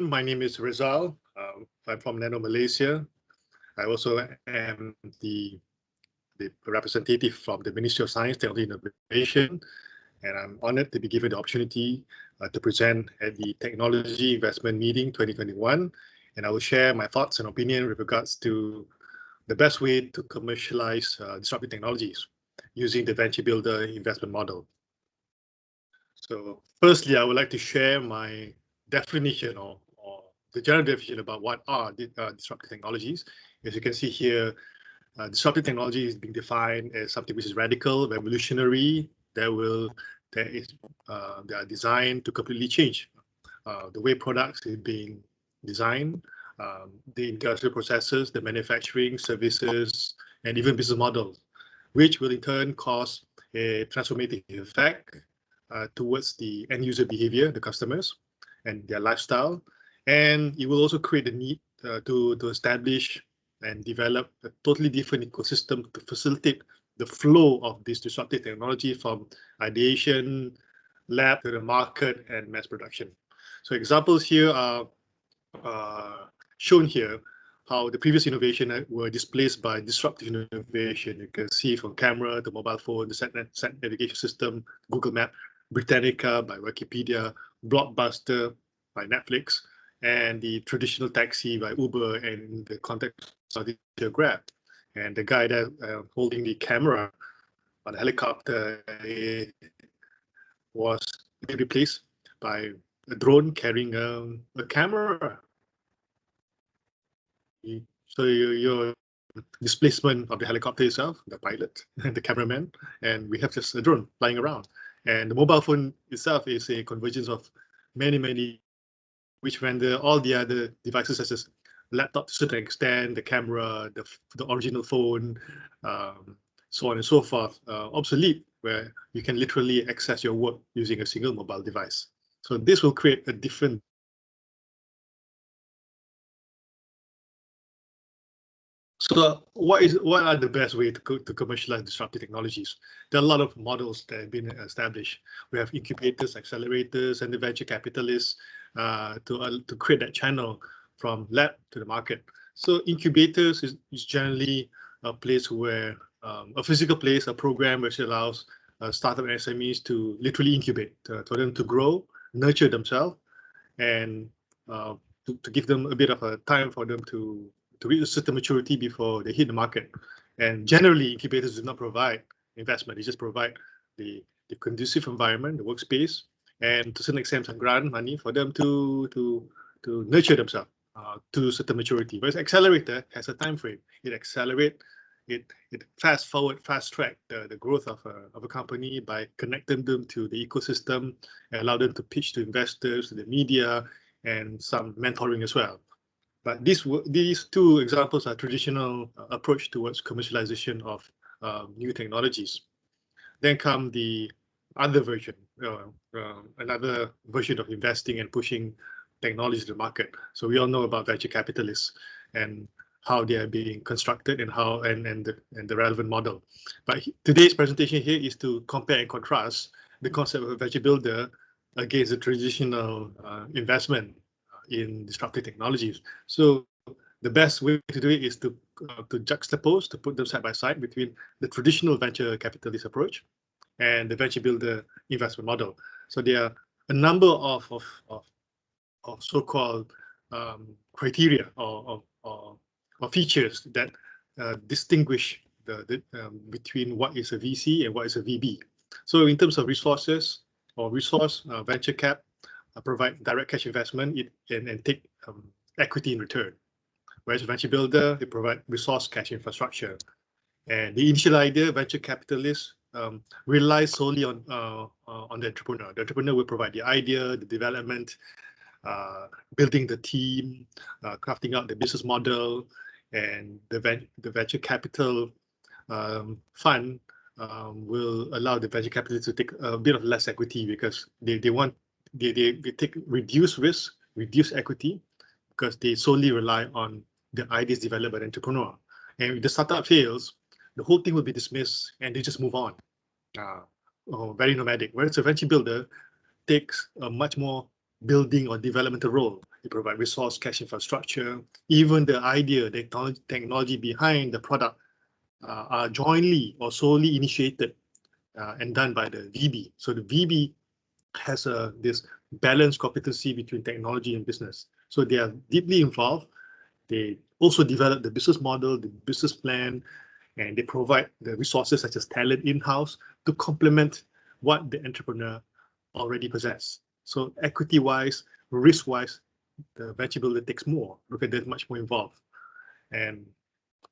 My name is Rezal. I'm from NanoMalaysia. I also am the representative from the Ministry of Science, Technology and Innovation, and I'm honored to be given the opportunity to present at the Technology Investment Meeting 2021. And I will share my thoughts and opinion with regards to the best way to commercialize disruptive technologies using the venture builder investment model. So firstly, I would like to share my definition or the general definition about what are disruptive technologies. As you can see here, disruptive technology is being defined as something which is radical, revolutionary, they are designed to completely change the way products is being designed, the industrial processes, the manufacturing, services, and even business models, which will in turn cause a transformative effect towards the end user behavior, the customers, and their lifestyle. And it will also create the need to establish and develop a totally different ecosystem to facilitate the flow of this disruptive technology from ideation, lab to the market and mass production. So examples here are shown here, how the previous innovation were displaced by disruptive innovation. You can see from camera to mobile phone, the sat navigation system, Google Map, Britannica by Wikipedia, Blockbuster by Netflix, and the traditional taxi by Uber, and in the context of the Grab. And the guy that holding the camera on the helicopter was replaced by a drone carrying a camera. So your displacement of the helicopter itself, the pilot, the cameraman, and we have just a drone flying around. And the mobile phone itself is a convergence of many, which render all the other devices such as laptop to a certain extent, the camera, the original phone, so on and so forth, obsolete, where you can literally access your work using a single mobile device. So this will create a different. So what are the best way to commercialize disruptive technologies? There are a lot of models that have been established. We have incubators, accelerators, and the venture capitalists to create that channel from lab to the market. So incubators is generally a place where a physical place, a program which allows startup and SMEs to literally incubate, for them to grow, nurture themselves, and to give them a bit of a time for them to reach a certain maturity before they hit the market. And generally, incubators do not provide investment. They just provide the conducive environment, the workspace, and to some extent some grant money for them to nurture themselves to a certain maturity. Whereas accelerator has a time frame. It accelerates, it fast track the growth of a company by connecting them to the ecosystem and allow them to pitch to investors, to the media, and some mentoring as well. But these two examples are traditional approach towards commercialization of new technologies. Then come the other version, another version of investing and pushing technology to the market. So we all know about venture capitalists and how they are being constructed and how and the relevant model. But today's presentation here is to compare and contrast the concept of a venture builder against the traditional investment in disruptive technologies. So the best way to do it is to juxtapose, to put them side by side between the traditional venture capitalist approach and the venture builder investment model. So there are a number of so-called criteria or features that distinguish between what is a VC and what is a VB. So in terms of resources or venture cap provide direct cash investment and take equity in return. Whereas venture builder, they provide resource cash infrastructure. And the initial idea, venture capitalists relies solely on the entrepreneur. The entrepreneur will provide the idea, the development, building the team, crafting out the business model, and the venture capital fund will allow the venture capitalists to take a bit of less equity because they take reduced risk, reduced equity, because they solely rely on the ideas developed by the entrepreneur. And if the startup fails, the whole thing will be dismissed and they just move on. Very nomadic. Whereas a venture builder takes a much more building or developmental role. they provide resource cash infrastructure, even the idea, the technology behind the product are jointly or solely initiated and done by the VB. So the VB has this balanced competency between technology and business. So they are deeply involved. They also develop the business model, the business plan, and they provide the resources such as talent in-house to complement what the entrepreneur already possess. So equity-wise, risk-wise, the venture builder takes more because they're much more involved. And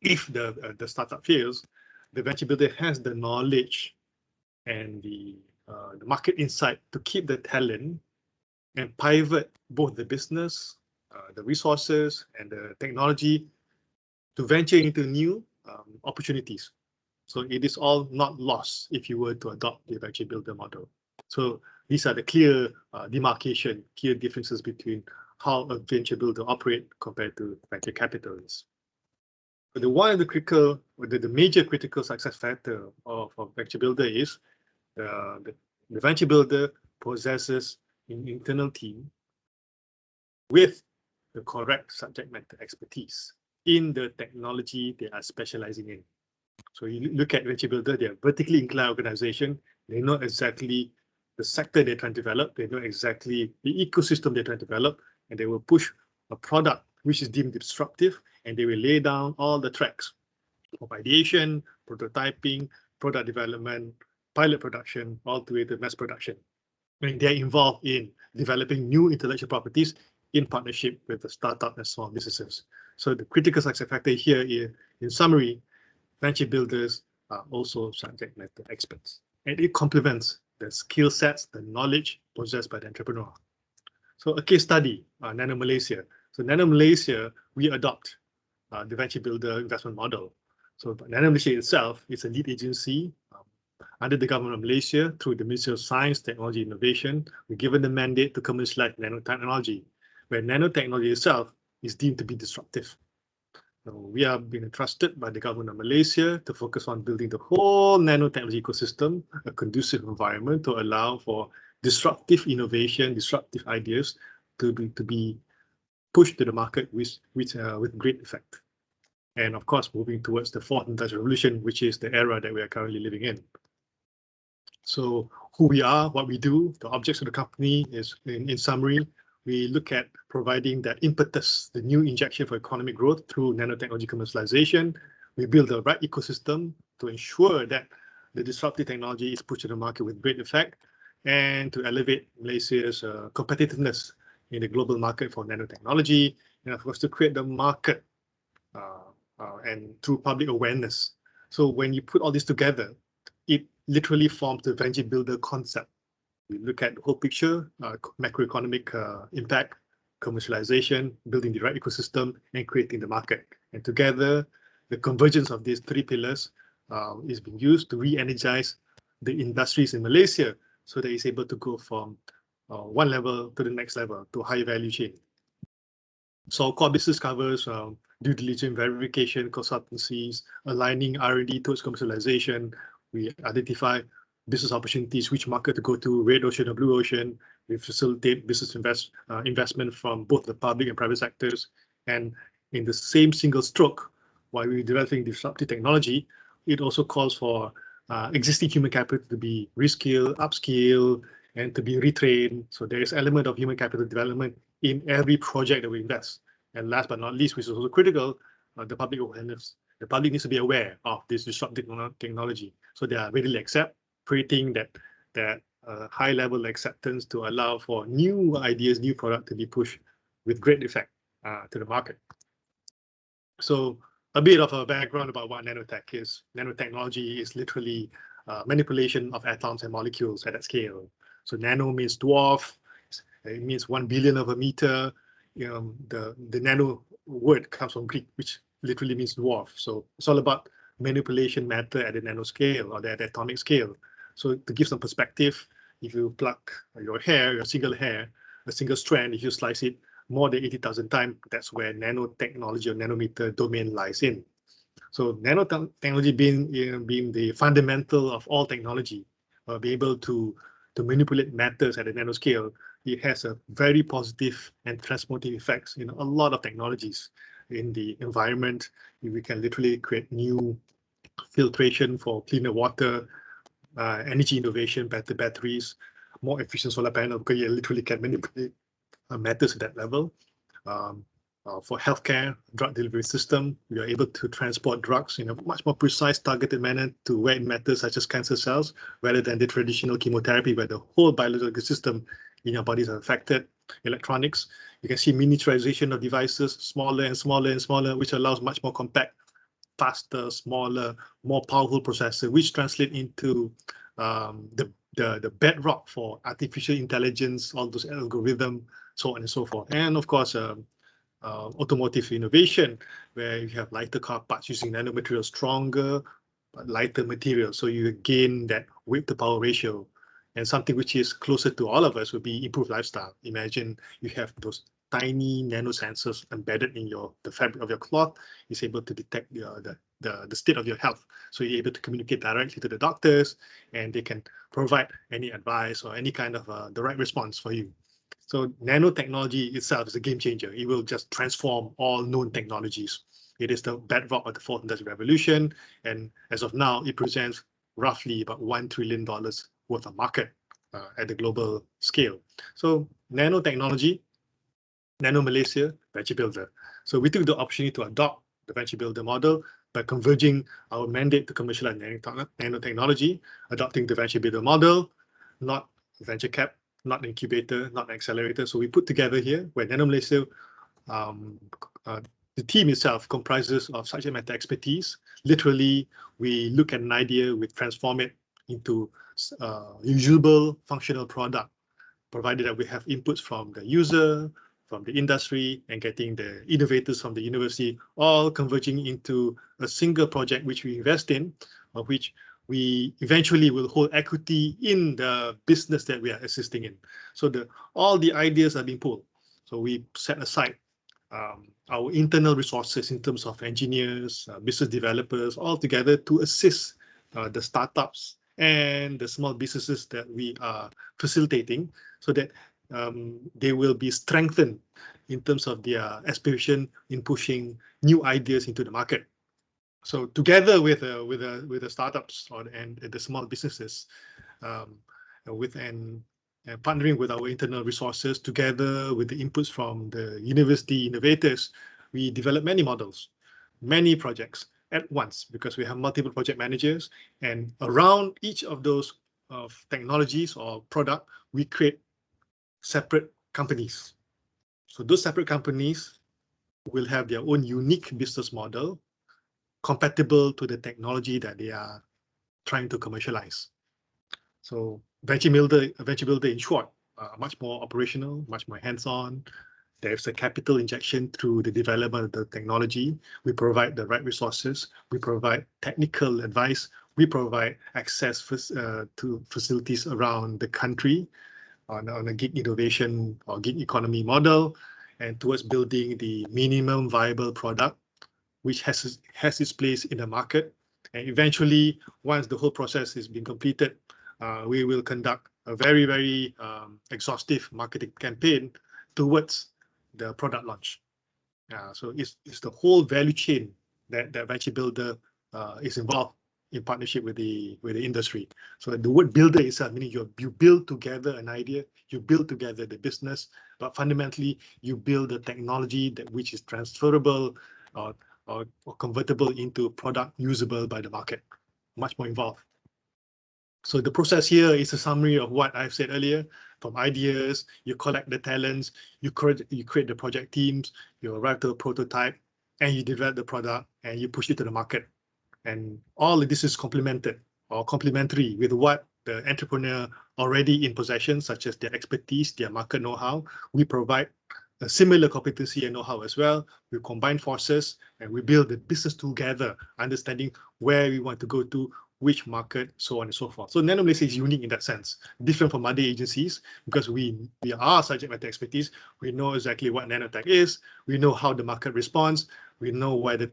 if the startup fails, the venture builder has the knowledge and the market insight to keep the talent and pivot both the business, the resources, and the technology to venture into new opportunities. So it is all not lost if you were to adopt the venture builder model. So these are the clear demarcation, clear differences between how a venture builder operate compared to venture capitalists. But one of the critical, the major critical success factor of venture builder is the venture builder possesses an internal team with the correct subject matter expertise in the technology they are specializing in. So you look at venture builder, they are vertically inclined organization. They know exactly the sector they're trying to develop. They know exactly the ecosystem they're trying to develop, and they will push a product which is deemed disruptive, and they will lay down all the tracks of ideation, prototyping, product development, pilot production, all the way to mass production. And they're involved in developing new intellectual properties in partnership with the startup and small businesses. So the critical success factor here is, in summary, venture builders are also subject matter experts, and it complements the skill sets, the knowledge possessed by the entrepreneur. So a case study, NanoMalaysia. So NanoMalaysia, we adopt the venture builder investment model. So NanoMalaysia itself is a lead agency under the government of Malaysia through the Ministry of Science, Technology, Innovation. We're given the mandate to commercialize nanotechnology, where nanotechnology itself is deemed to be disruptive. So we are being entrusted by the government of Malaysia to focus on building the whole nanotechnology ecosystem, a conducive environment to allow for disruptive innovation, disruptive ideas to be pushed to the market with great effect. And of course, moving towards the fourth industrial revolution, which is the era that we are currently living in. So who we are, what we do, the objects of the company is, in summary, we look at providing that impetus, the new injection for economic growth through nanotechnology commercialization. We build the right ecosystem to ensure that the disruptive technology is pushed to the market with great effect and to elevate Malaysia's competitiveness in the global market for nanotechnology, and of course to create the market and through public awareness. So when you put all this together, it literally forms the venture builder concept. We look at the whole picture, macroeconomic impact, commercialization, building the right ecosystem, and creating the market. And together, the convergence of these three pillars is being used to re-energize the industries in Malaysia so that it's able to go from one level to the next level, to high value chain. So core business covers due diligence, verification, consultancies, aligning R&D towards commercialization. We identify business opportunities, which market to go to, red ocean or blue ocean. We facilitate business investment from both the public and private sectors. And in the same single stroke, while we're developing disruptive technology, it also calls for existing human capital to be reskilled, upskilled, and to be retrained. So there is element of human capital development in every project that we invest. And last but not least, which is also critical, the public awareness. The public needs to be aware of this disruptive technology, so they are readily accept, creating that high level acceptance to allow for new ideas, new product to be pushed with great effect to the market. So a bit of a background about what nanotech is. Nanotechnology is literally manipulation of atoms and molecules at that scale. So nano means dwarf. It means 1 billion of a meter. The nano word comes from Greek, which literally means dwarf. So it's all about manipulation matter at the nanoscale or the atomic scale. So to give some perspective, if you pluck your hair, your single hair, a single strand, if you slice it more than 80,000 times, that's where nanotechnology or nanometer domain lies in. So nanotechnology being the fundamental of all technology, be able to manipulate matters at the nanoscale, it has a very positive and transformative effects in a lot of technologies in the environment. We can literally create new filtration for cleaner water, energy innovation, better batteries, more efficient solar panel, because you literally can manipulate matters at that level. For healthcare, drug delivery system, we are able to transport drugs in a much more precise, targeted manner to where it matters, such as cancer cells, rather than the traditional chemotherapy, where the whole biological system in your bodies are affected. Electronics, you can see miniaturization of devices, smaller and smaller and smaller, which allows much more compact, faster, smaller, more powerful processor, which translate into the bedrock for artificial intelligence, all those algorithms, so on and so forth. And of course, automotive innovation, where you have lighter car parts using nanomaterials, stronger, but lighter material. So you gain that weight to power ratio. And something which is closer to all of us would be improved lifestyle. Imagine you have those tiny nano sensors embedded in the fabric of your cloth. It's able to detect the state of your health. So you're able to communicate directly to the doctors, and they can provide any advice or any kind of the right response for you. So nanotechnology itself is a game changer. It will just transform all known technologies. It is the bedrock of the fourth industrial revolution. And as of now, it presents roughly about $1 trillion worth of market at the global scale. So nanotechnology, NanoMalaysia, Venture Builder. So we took the opportunity to adopt the Venture Builder model by converging our mandate to commercialize nanotechnology, adopting the Venture Builder model, not venture cap, not incubator, not accelerator. So we put together here where NanoMalaysia, the team itself comprises of subject matter expertise. Literally, we look at an idea, we transform it into usable, functional product, provided that we have inputs from the user, from the industry, and getting the innovators from the university, all converging into a single project which we invest in, of which we eventually will hold equity in the business that we are assisting in. So all the ideas are being pulled. So we set aside our internal resources in terms of engineers, business developers, all together to assist the startups and the small businesses that we are facilitating, so that they will be strengthened in terms of their aspiration in pushing new ideas into the market. So together with the startups and the small businesses, partnering with our internal resources, together with the inputs from the university innovators, we develop many models, many projects at once, because we have multiple project managers, and around each of those technologies or product, we create separate companies. So those separate companies will have their own unique business model compatible to the technology that they are trying to commercialize. So Venture Builder in short, much more operational, much more hands-on. There's a capital injection through the development of the technology. We provide the right resources. We provide technical advice. We provide access to facilities around the country on a gig innovation or gig economy model, and towards building the minimum viable product, which has its place in the market. And eventually, once the whole process is being completed, we will conduct a very, very exhaustive marketing campaign towards the product launch. So it's the whole value chain that Venture Builder is involved in partnership with the industry. So the word builder itself, meaning you build together an idea, you build together the business, but fundamentally you build the technology which is transferable or convertible into product usable by the market. Much more involved. So the process here is a summary of what I've said earlier. From ideas, you collect the talents, you create the project teams, you arrive to a prototype, and you develop the product, and you push it to the market. And all of this is complemented or complementary with what the entrepreneur already in possession, such as their expertise, their market know-how. We provide a similar competency and know-how as well. We combine forces and we build the business together, understanding where we want to go to, which market, so on and so forth. So NanoMalaysia is unique in that sense, different from other agencies, because we are subject matter expertise. We know exactly what nanotech is. We know how the market responds. We know where the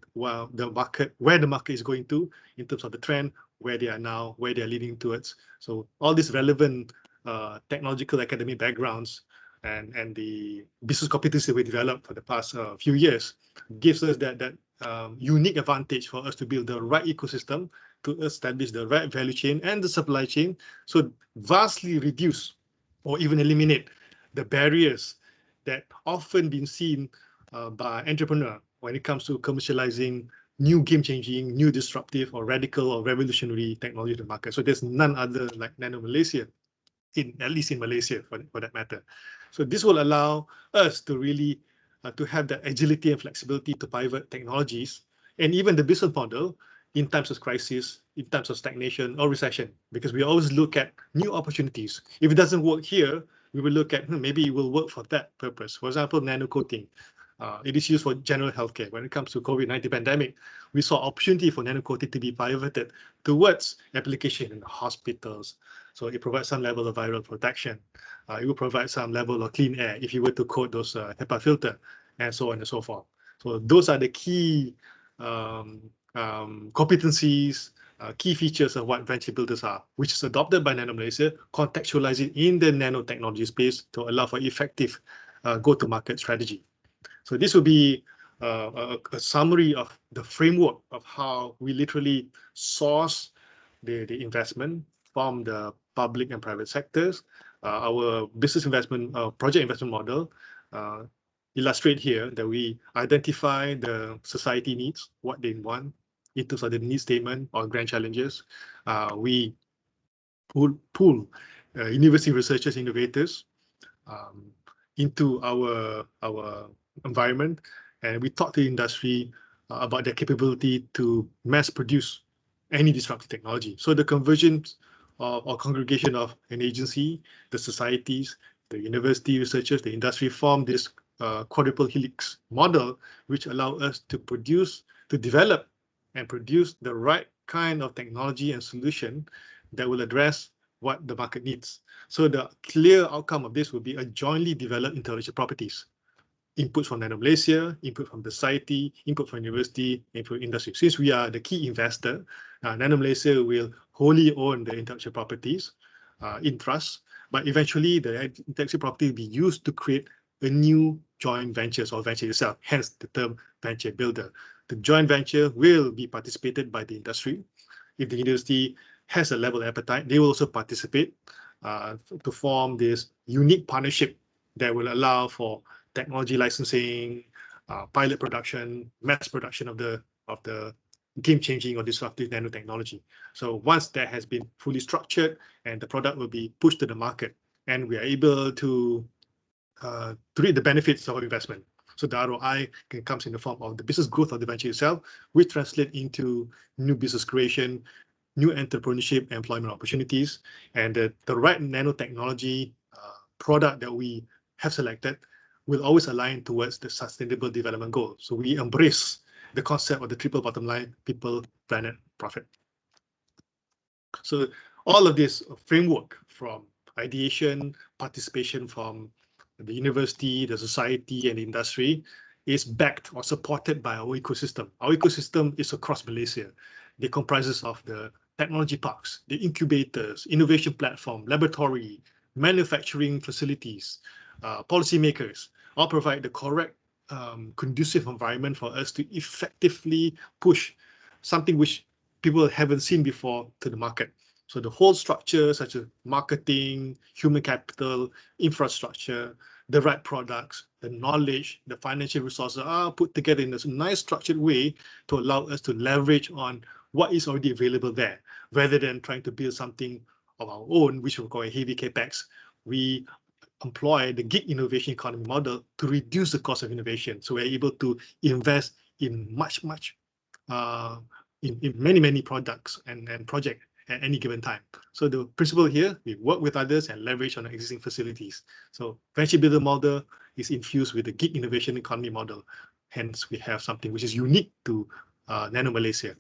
market is going to in terms of the trend, where they are now, where they are leading towards. So all these relevant technological academic backgrounds and the business competency we developed for the past few years gives us that unique advantage for us to build the right ecosystem, to establish the right value chain and the supply chain, so vastly reduce or even eliminate the barriers that often been seen by entrepreneur when it comes to commercializing new game-changing, new disruptive or radical or revolutionary technology to the market. So there's none other like NanoMalaysia, at least in Malaysia for that matter. So this will allow us to really to have that agility and flexibility to pivot technologies and even the business model in times of crisis, in times of stagnation or recession, because we always look at new opportunities. If it doesn't work here, we will look at maybe it will work for that purpose. For example, nano coating. It is used for general healthcare. When it comes to COVID-19 pandemic, we saw opportunity for nano coating to be pivoted towards application in the hospitals. So it provides some level of viral protection. It will provide some level of clean air if you were to coat those HEPA filter and so on and so forth. So those are the key competencies, key features of what venture builders are, which is adopted by NanoMalaysia, contextualize it in the nanotechnology space to allow for effective go-to-market strategy. So this will be a summary of the framework of how we literally source the investment from the public and private sectors. Our business investment, project investment model illustrate here that we identify the society needs, what they want in terms of the needs statement or grand challenges. We pull university researchers, innovators into our environment, and we talk to the industry about their capability to mass produce any disruptive technology. So the convergence or congregation of an agency, the societies, the university researchers, the industry form this quadruple helix model, which allow us to produce, to develop and produce the right kind of technology and solution that will address what the market needs. So the clear outcome of this will be a jointly developed intellectual properties. Input from NanoMalaysia, input from the society, input from university, input from industry. Since we are the key investor, NanoMalaysia will wholly own the intellectual properties in trust, but eventually the intellectual property will be used to create a new joint ventures or venture itself, hence the term venture builder. The joint venture will be participated by the industry. If the university has a level of appetite, they will also participate to form this unique partnership that will allow for technology licensing, pilot production, mass production of the game-changing or disruptive nanotechnology. So once that has been fully structured and the product will be pushed to the market, and we are able to reap the benefits of our investment. So the ROI comes in the form of the business growth of the venture itself, which translate into new business creation, new entrepreneurship, employment opportunities, and the right nanotechnology product that we have selected will always align towards the sustainable development goal. So we embrace the concept of the triple bottom line: people, planet, profit. So all of this framework, from ideation, participation from the university, the society, and the industry, is backed or supported by our ecosystem. Our ecosystem is across Malaysia. It comprises of the technology parks, the incubators, innovation platform, laboratory, manufacturing facilities, policymakers, all provide the correct conducive environment for us to effectively push something which people haven't seen before to the market. So the whole structure, such as marketing, human capital, infrastructure, the right products, the knowledge, the financial resources are put together in this nice structured way to allow us to leverage on what is already available there, rather than trying to build something of our own, which we call a heavy capex. We employ the gig innovation economy model to reduce the cost of innovation. So we're able to invest in in many products and projects at any given time. So the principle here, we work with others and leverage on existing facilities. So venture builder model is infused with the gig innovation economy model. Hence, we have something which is unique to NanoMalaysia.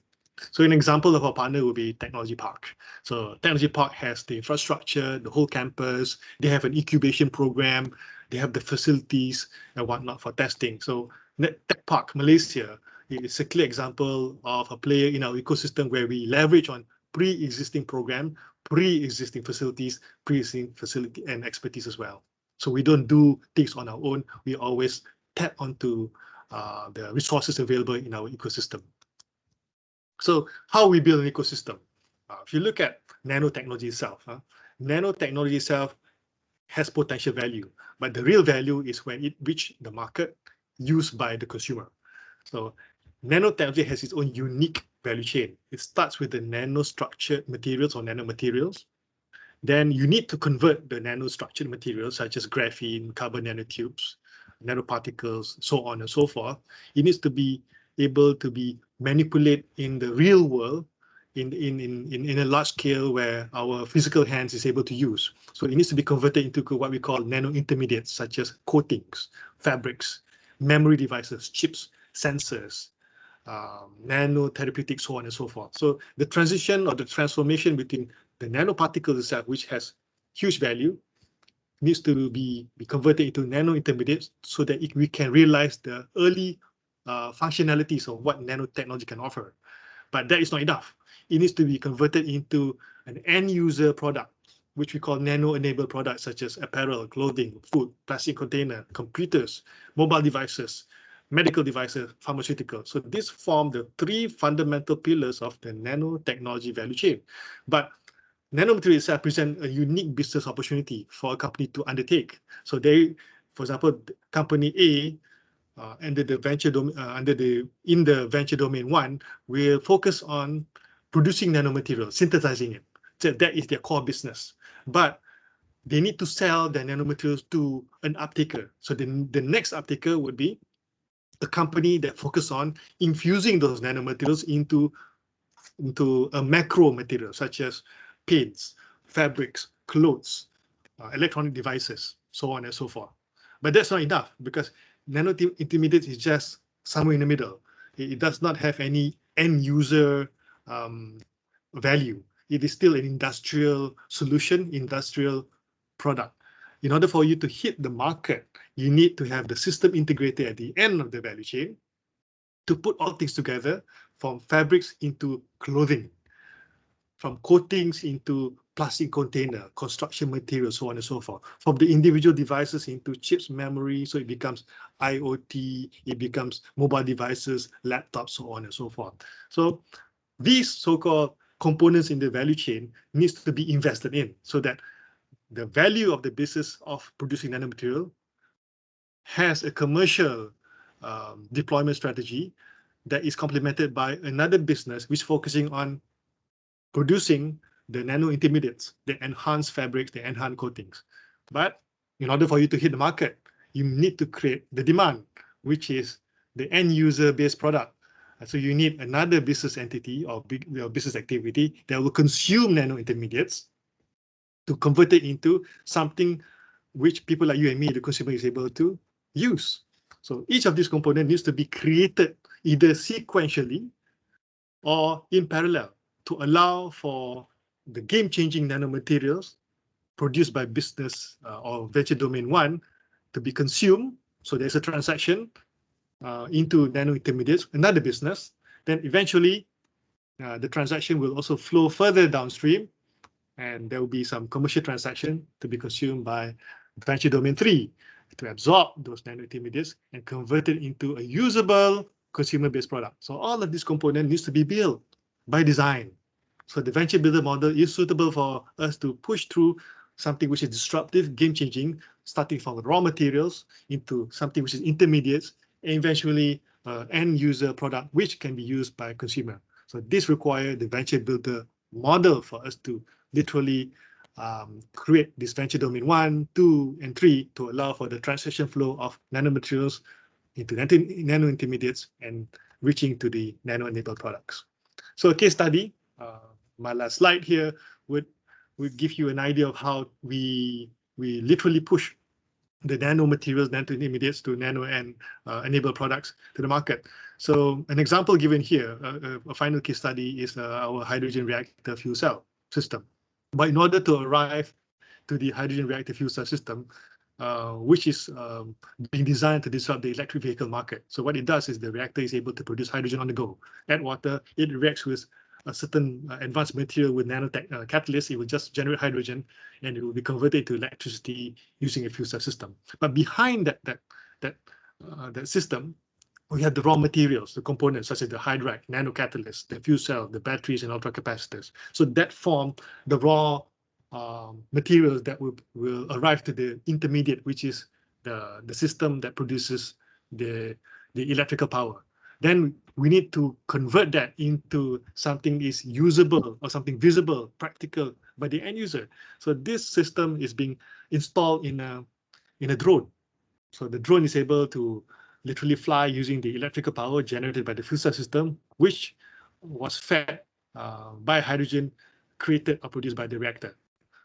So an example of our partner would be Technology Park. So Technology Park has the infrastructure, the whole campus. They have an incubation program. They have the facilities and whatnot for testing. So Tech Park Malaysia is a clear example of a player in our ecosystem where we leverage on pre-existing program, pre-existing facilities, pre-existing facility and expertise as well. So we don't do things on our own. We always tap onto the resources available in our ecosystem. So how we build an ecosystem? If you look at nanotechnology itself, nanotechnology itself has potential value, but the real value is when it reaches the market used by the consumer. So nanotechnology has its own unique value chain. It starts with the nanostructured materials or nanomaterials. Then you need to convert the nanostructured materials such as graphene, carbon nanotubes, nanoparticles, so on and so forth. It needs to be able to be manipulated in the real world in a large scale where our physical hands is able to use. So it needs to be converted into what we call nano intermediates such as coatings, fabrics, memory devices, chips, sensors, nanotherapeutics, so on and so forth. So the transition or the transformation between the nanoparticles itself, which has huge value, needs to be converted into nano intermediates so that we can realize the early functionalities of what nanotechnology can offer. But that is not enough. It needs to be converted into an end user product, which we call nano-enabled products such as apparel, clothing, food, plastic container, computers, mobile devices, medical devices, pharmaceuticals. So these form the three fundamental pillars of the nanotechnology value chain. But nanomaterials itself present a unique business opportunity for a company to undertake. So they, for example, company A in the venture domain 1 will focus on producing nanomaterials, synthesizing it. So that is their core business. But they need to sell their nanomaterials to an uptaker. So the next uptaker would be a company that focus on infusing those nanomaterials into a macro material such as paints, fabrics, clothes, electronic devices, so on and so forth. But that's not enough because nano intermediate is just somewhere in the middle. It does not have any end user value. It is still an industrial solution, industrial product. In order for you to hit the market, you need to have the system integrator at the end of the value chain to put all things together, from fabrics into clothing, from coatings into plastic container, construction materials, so on and so forth, from the individual devices into chips, memory, so it becomes IoT, it becomes mobile devices, laptops, so on and so forth. So these so-called components in the value chain needs to be invested in so that the value of the business of producing nanomaterial has a commercial deployment strategy that is complemented by another business which is focusing on producing the nano intermediates, the enhanced fabrics, the enhanced coatings. But in order for you to hit the market, you need to create the demand, which is the end user based product. So you need another business entity or business activity that will consume nano intermediates to convert it into something which people like you and me, the consumer, is able to use. So each of these components needs to be created either sequentially or in parallel to allow for the game-changing nanomaterials produced by business or venture domain 1 to be consumed. So there's a transaction into nano intermediates, another business. Then eventually the transaction will also flow further downstream, and there will be some commercial transaction to be consumed by venture domain 3 to absorb those nano intermediates and convert it into a usable consumer-based product. So all of these components needs to be built by design. So the venture builder model is suitable for us to push through something which is disruptive, game-changing, starting from raw materials into something which is intermediates, and eventually end user product which can be used by a consumer. So this requires the venture builder model for us to literally create this venture domain 1, 2, and 3 to allow for the transition flow of nanomaterials into nano intermediates and reaching to the nano-enabled products. So a case study, my last slide here would give you an idea of how we literally push the nanomaterials, nano intermediates to nano and enabled products to the market. So an example given here, a final case study is our hydrogen reactor fuel cell system. But in order to arrive to the hydrogen reactor fuel cell system, which is being designed to disrupt the electric vehicle market. So what it does is the reactor is able to produce hydrogen on the go. Add water, it reacts with a certain advanced material with nanotech catalyst, it will just generate hydrogen and it will be converted to electricity using a fuel cell system. But behind that system, we have the raw materials, the components such as the hydride, nanocatalyst, the fuel cell, the batteries, and ultracapacitors. So that form the raw materials that will arrive to the intermediate, which is the system that produces the electrical power. Then we need to convert that into something is usable or something visible, practical by the end user. So this system is being installed in a drone. So the drone is able to literally fly using the electrical power generated by the fuel cell system, which was fed by hydrogen created or produced by the reactor.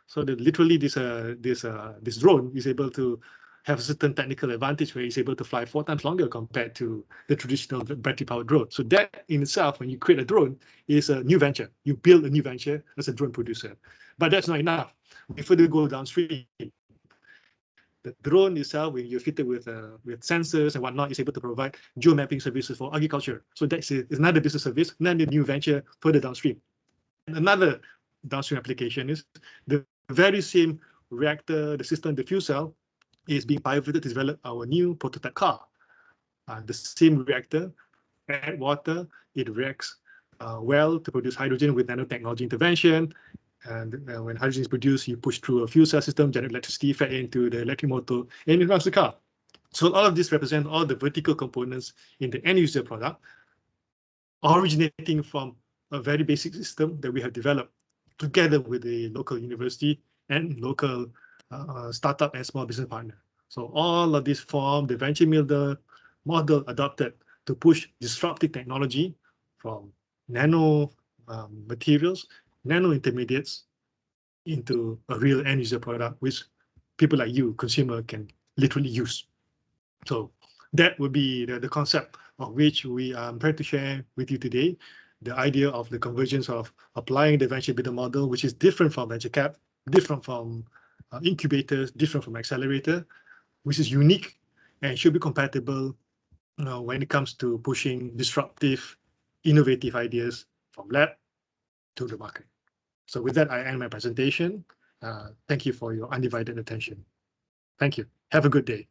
So literally this drone is able to have a certain technical advantage where it's able to fly 4 times longer compared to the traditional battery-powered drone. So that in itself, when you create a drone, is a new venture. You build a new venture as a drone producer. But that's not enough. We further go downstream. The drone itself, when you're fitted with sensors and whatnot, is able to provide geomapping services for agriculture. So that's another business service, another new venture further downstream. And another downstream application is the very same reactor, the system, the fuel cell, is being pivoted to develop our new prototype car. The same reactor, add water, it reacts well to produce hydrogen with nanotechnology intervention. And when hydrogen is produced, you push through a fuel cell system, generate electricity, fed into the electric motor, and it runs the car. So all of this represents all the vertical components in the end user product, originating from a very basic system that we have developed together with the local university and local startup and small business partner. So all of this form the venture model adopted to push disruptive technology from nano materials, nano intermediates into a real end user product, which people like you, consumer, can literally use. So that would be the concept of which we are trying to share with you today. The idea of the convergence of applying the venture builder model, which is different from venture cap, different from incubators, different from accelerator, which is unique and should be compatible when it comes to pushing disruptive, innovative ideas from lab to the market. So with that, I end my presentation. Thank you for your undivided attention. Thank you. Have a good day.